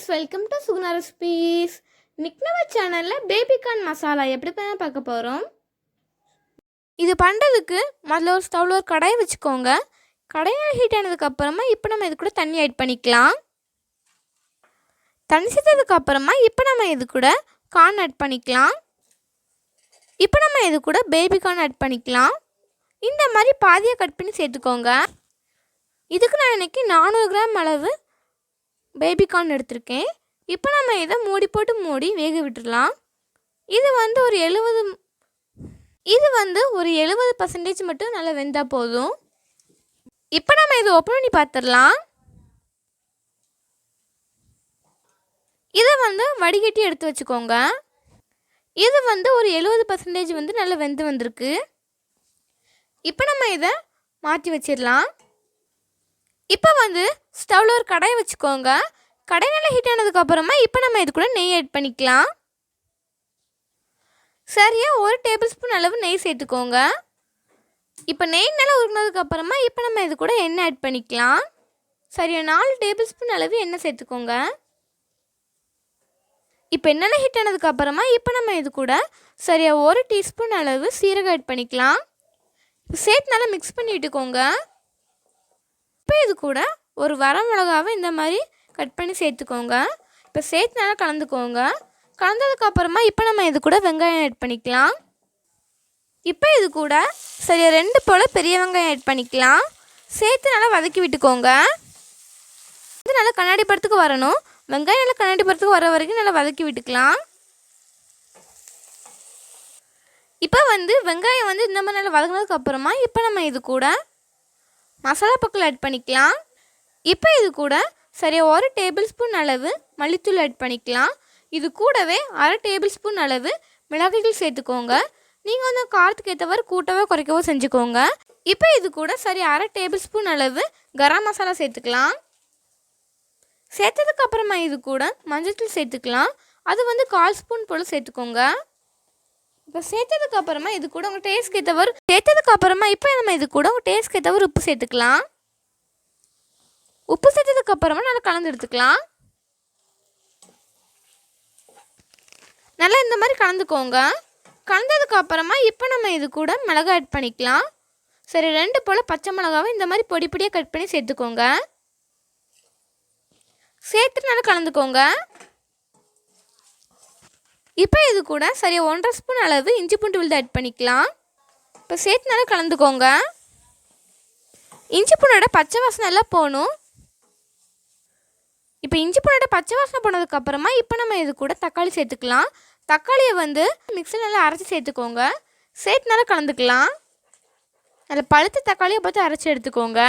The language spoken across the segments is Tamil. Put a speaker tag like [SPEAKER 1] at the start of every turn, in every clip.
[SPEAKER 1] friends, welcome to suguna recipes. இன்னைக்கு நம்ம சேனல்ல பேபி கார்ன் மசாலா எப்படி பண்ண பார்க்க போறோம். இது பண்றதுக்கு முதல்ல ஒரு ஸ்டவ்ல ஒரு கடாய் வச்சுக்கோங்க. கடாய் ஹீட் ஆனதுக்கு அப்புறமா இப்போ நம்ம இது கூட தண்ணி ஆட் பண்ணிக்கலாம். தண்ணி சேர்த்ததுக்கு அப்புறமா இப்போ நம்ம இது கூட கார்ன் ஆட் பண்ணிக்கலாம். இப்போ நம்ம இது கூட பேபி கார்ன் ஆட் பண்ணிக்கலாம். இந்த மாதிரி பாதியை கட் பண்ணி சேர்த்துக்கோங்க. இதுக்கு நான் இன்னைக்கு 400 கிராம் அளவு பேபி கார்ன் எடுத்திருக்கேன். இப்போ நம்ம இதை மூடி வேக விட்டுடலாம். இது வந்து ஒரு 70% மட்டும் நல்லா வெந்தால் போதும். இப்போ நம்ம இதை ஓப்பன் பண்ணி பார்த்துடலாம். இதை வந்து வடிகட்டி எடுத்து வச்சுக்கோங்க. இது வந்து ஒரு 70% வந்து நல்லா வெந்து வந்திருக்கு. இப்போ நம்ம இதை மாற்றி வச்சிடலாம். இப்போ வந்து ஸ்டவ்வில் ஒரு கடாய் வச்சுக்கோங்க. கடாய் நல்லா ஹீட் ஆனதுக்கப்புறமா இப்போ நம்ம இது கூட நெய் ஆட் பண்ணிக்கலாம். சரியாக 1 டேபிள் ஸ்பூன் அளவு நெய் சேர்த்துக்கோங்க. இப்போ நெய் நல்லா உருகினதுக்கப்புறமா இப்போ நம்ம இது கூட எண்ணெய் ஆட் பண்ணிக்கலாம். சரியாக 4 டேபிள் ஸ்பூன் அளவு எண்ணெய் சேர்த்துக்கோங்க. இப்போ எண்ணெய் ஹீட் ஆனதுக்கப்புறமா இப்போ நம்ம இது கூட சரியாக 1 டீஸ்பூன் அளவு சீரகம் ஆட் பண்ணிக்கலாம். இப்போ சேர்த்து நல்லா மிக்ஸ் பண்ணி விட்டுக்கோங்க. இப்போ இது கூட ஒரு வரமிளகாவை இந்த மாதிரி கட் பண்ணி சேர்த்துக்கோங்க. இப்போ சேர்த்து நல்லா கலந்துக்கோங்க. கலந்ததுக்கப்புறமா இப்போ நம்ம இது கூட வெங்காயம் ஆட் பண்ணிக்கலாம். இப்போ இது கூட சரியாக 2 போல் பெரிய வெங்காயம் ஆட் பண்ணிக்கலாம். சேர்த்து நல்லா வதக்கி விட்டுக்கோங்க. இது நல்லா கண்ணாடி படத்துக்கு வரணும். வெங்காயம் நல்லா கண்ணாடி படத்துக்கு வர வரைக்கும் நல்லா வதக்கி விட்டுக்கலாம். இப்போ வந்து வெங்காயம் வந்து இந்த மாதிரி நல்லா வதங்கினதுக்கப்புறமா இப்போ நம்ம இது கூட மசாலா பொருட்கள் ஆட் பண்ணிக்கலாம். இப்போ இது கூட சரியாக 1 டேபிள் ஸ்பூன் அளவு மல்லித்தூள் ஆட் பண்ணிக்கலாம். இது கூடவே 1/2 டேபிள் ஸ்பூன் அளவு மிளகாய்த்தூள் சேர்த்துக்கோங்க. நீங்கள் வந்து காரத்துக்கு ஏற்றவாறு கூட்டவோ குறைக்கவோ செஞ்சுக்கோங்க. இப்போ இது கூட சரி 1/2 டேபிள் ஸ்பூன் அளவு கரம் மசாலா சேர்த்துக்கலாம். சேர்த்ததுக்கப்புறமா இது கூட மஞ்சள்தூள் சேர்த்துக்கலாம். அது வந்து 1/4 ஸ்பூன் போல் சேர்த்துக்கோங்க. இப்போ சேர்த்ததுக்கப்புறமா இது கூட உங்கள் டேஸ்ட்க்கு ஏற்றவாறு இப்போ நம்ம இது கூட உங்கள் டேஸ்ட்க்கு ஏற்றவாறு உப்பு சேர்த்துக்கலாம். உப்பு சேர்த்ததுக்கப்புறமா நல்லா கலந்து எடுத்துக்கலாம். நல்லா இந்த மாதிரி கலந்துக்கோங்க. கலந்ததுக்கப்புறமா இப்போ நம்ம இது கூட மிளகாய் ஆட் பண்ணிக்கலாம். சரி 2 போல் பச்சை மிளகாவை இந்த மாதிரி பொடி பொடியாக கட் பண்ணி சேர்த்துக்கோங்க. சேர்த்து நல்லா கலந்துக்கோங்க. இப்போ இது கூட சரியாக 1/2 ஸ்பூன் அளவு இஞ்சி பூண்டு விழுது ஆட் பண்ணிக்கலாம். இப்போ சேர்த்து நல்லா கலந்துக்கோங்க. இஞ்சி பூண்டோட பச்சை வாசனை எல்லாம் போகணும். இப்போ இஞ்சி பூண்டோட பச்சை வாசனை போனதுக்கப்புறமா இப்போ நம்ம இது கூட தக்காளி சேர்த்துக்கலாம். தக்காளியை வந்து மிக்ஸியில் நல்லா அரைச்சி சேர்த்துக்கோங்க. சேர்த்து நல்லா கலந்துக்கலாம். நல்லா பழுத்த தக்காளியை பார்த்து அரைச்சி எடுத்துக்கோங்க.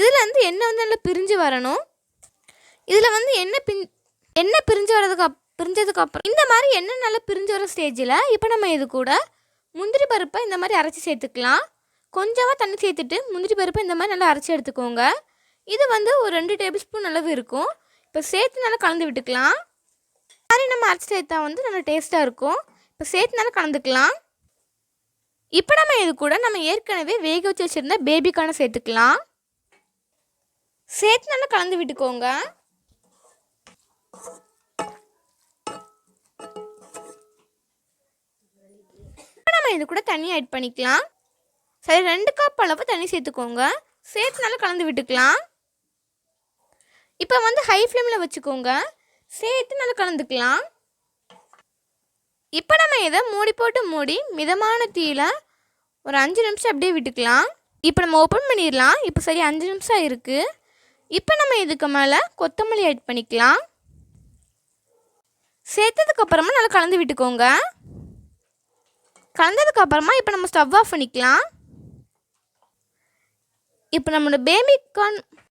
[SPEAKER 1] இதில் வந்து எண்ணெய் வந்து நல்லா பிரிஞ்சு வரணும். இதில் வந்து எண்ணெய் பிரிஞ்சதுக்கப்புறம் இந்த மாதிரி எண்ணெய் நல்லா பிரிஞ்சு வர ஸ்டேஜில் இப்போ நம்ம இது கூட முந்திரி பருப்பை இந்த மாதிரி அரைச்சி சேர்த்துக்கலாம். கொஞ்சமாக தண்ணி சேர்த்துட்டு முந்திரி பருப்பை இந்த மாதிரி நல்லா அரைச்சி எடுத்துக்கோங்க. இது வந்து ஒரு 2 டேபிள் ஸ்பூன் அளவு இருக்கும். இப்போ சேர்த்து நல்லா கலந்து விட்டுக்கலாம். இந்த மாதிரி நம்ம அரைச்சி சேர்த்தா வந்து நல்லா டேஸ்ட்டாக இருக்கும். இப்போ சேர்த்து நல்லா கலந்துக்கலாம். இப்போ நம்ம இது கூட நம்ம ஏற்கனவே வேக வச்சு வச்சுருந்த பேபி கார்னை சேர்த்துக்கலாம். சேர்த்து நல்லா கலந்து விட்டுக்கோங்க. இப்போ நம்ம இது கூட தண்ணி ஆட் பண்ணிக்கலாம். சரி 2 கப் அளவு தண்ணி சேர்த்துக்கோங்க. சேர்த்து நல்லா கலந்து விட்டுக்கலாம். இப்போ வந்து ஹை ஃப்ளேமில் வச்சுக்கோங்க. சேர்த்து நல்லா கலந்துக்கலாம். இப்போ நம்ம இதை மூடி மிதமான தீயில ஒரு 5 நிமிஷம் அப்படியே விட்டுக்கலாம். இப்போ நம்ம ஓப்பன் பண்ணிடலாம். இப்போ சரி 5 நிமிஷம் இருக்குது. இப்போ நம்ம இதுக்கு மேலே கொத்தமல்லி ஆட் பண்ணிக்கலாம். சேர்த்ததுக்கப்புறமா நல்லா கலந்து விட்டுக்கோங்க. கலந்ததுக்கப்புறமா இப்போ நம்ம ஸ்டவ் ஆஃப் பண்ணிக்கலாம். இப்போ நம்மளோட பேபி கார்ன்